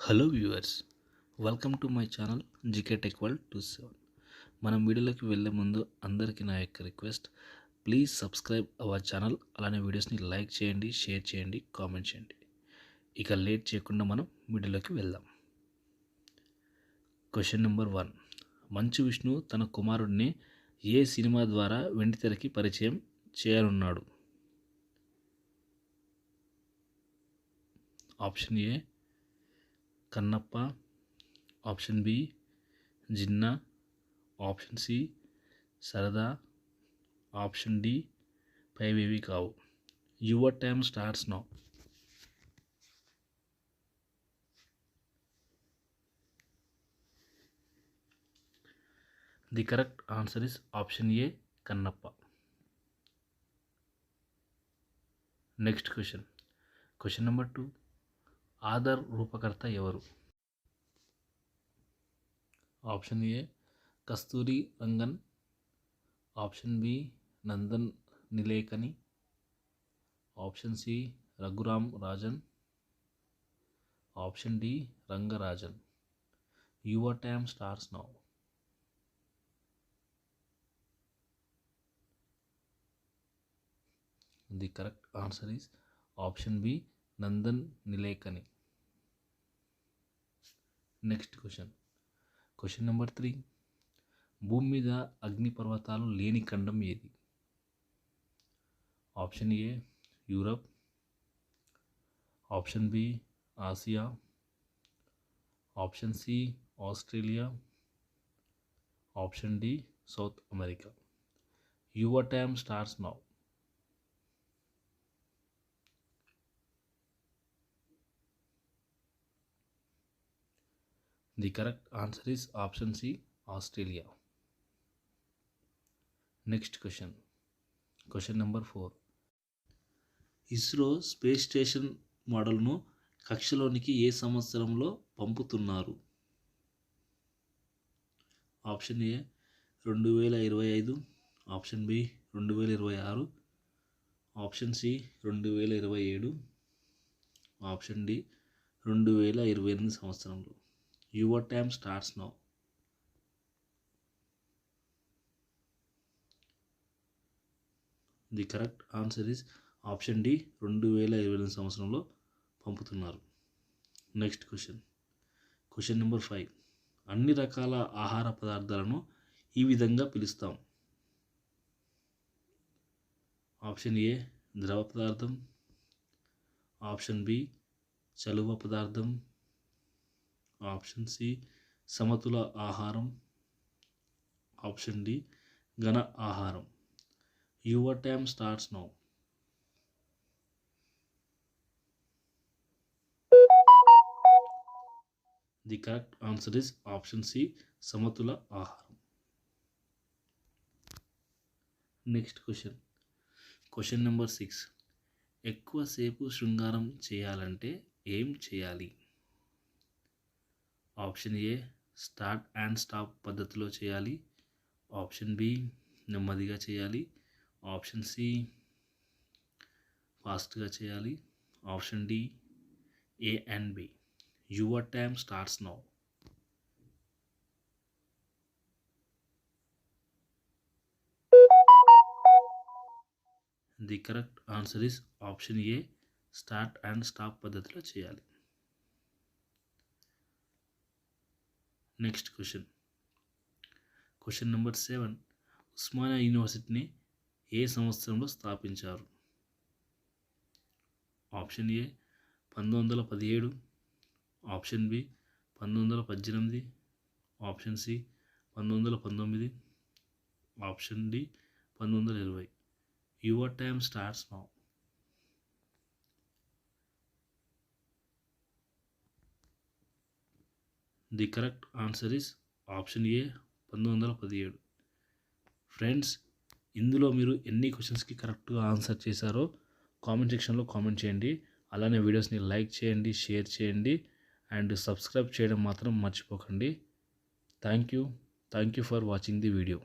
Hello viewers, welcome to my channel GK tech world 27. మనం వీడియోలోకి వెళ్ళే ముందు అందరికీ నా యొక్క request, please subscribe our channel. అలానే వీడియోస్ని లైక్ చేయండి, షేర్ చేయండి, కామెంట్ చేయండి. ఇక లేట్ చేయకుండా మనం వీడియోలోకి వెళ్దాం. Question number 1. మంచు విష్ణు తన కుమారుడిని ఏ సినిమా ద్వారా వెండితెరకి పరిచయం చేయనున్నాడు? Option A Kannappa, option B Ginna, option C సరదా, ఆప్షన్ డి పైవేవి కావు. Your time starts now. The correct answer is option A Kannappa. Next question number 2. Aadhaar రూపకర్త ఎవరు? Option A Kasturi Rangan, option B Nandan Nilekani, option C Raghuram Rajan, option D Rangarajan. Your time starts now. The correct answer is option B Nandan Nilekani. Next question number 3. భూమి మీద అగ్నిపర్వతాలు లేని ఖండం ఏది? Option A Europe, option B Asia, option C Australia, option D South America. Your time starts now. The correct answer is option C Australia. Next question number 4. ISRO space station మోడల్ను కక్షలోనికి ఏ సంవత్సరంలో పంపుతున్నారు? Option A 2025, option B 2026, option C 2027, option D 2028 సంవత్సరంలో. Your time starts now. The correct answer is option D 2028 సంవత్సరంలో పంపుతున్నారు. Next question number 5. అన్ని రకాల ఆహార పదార్థాలను ఈ విధంగా పిలుస్తాం. ఆప్షన్ ఏ ద్రవ పదార్థం, ఆప్షన్ బి చలువ పదార్థం, ఆప్షన్ సి సమతుల ఆహారం, ఆప్షన్ డి ఘన ఆహారం. Your time starts now. The correct answer is option C సమతుల ఆహారం. Next question number 6. ఎక్కువసేపు శృంగారం చేయాలంటే ఏం చేయాలి? Option A start and stop పద్ధతిలో చేయాలి, ఆప్షన్ బి నెమ్మదిగా చేయాలి, ఆప్షన్ సి ఫాస్ట్గా చేయాలి, option D A and B. Your time starts now. The correct answer is option A start and stop పద్ధతిలో చేయాలి. Next question number 7. ఉస్మానియా యూనివర్సిటీని ఏ సంవత్సరంలో స్థాపించారు? Option A 1917, option B 1918, option C 1919, option D 1920. Your time starts now. The correct answer is option A 1917. Friends, ఇందులో మీరు ఎన్ని క్వశ్చన్స్కి కరెక్ట్గా ఆన్సర్ చేశారో కామెంట్ సెక్షన్లో కామెంట్ చేయండి. అలానే వీడియోస్ని లైక్ చేయండి, షేర్ చేయండి అండ్ సబ్స్క్రైబ్ చేయడం మాత్రం మర్చిపోకండి. Thank you for watching the video.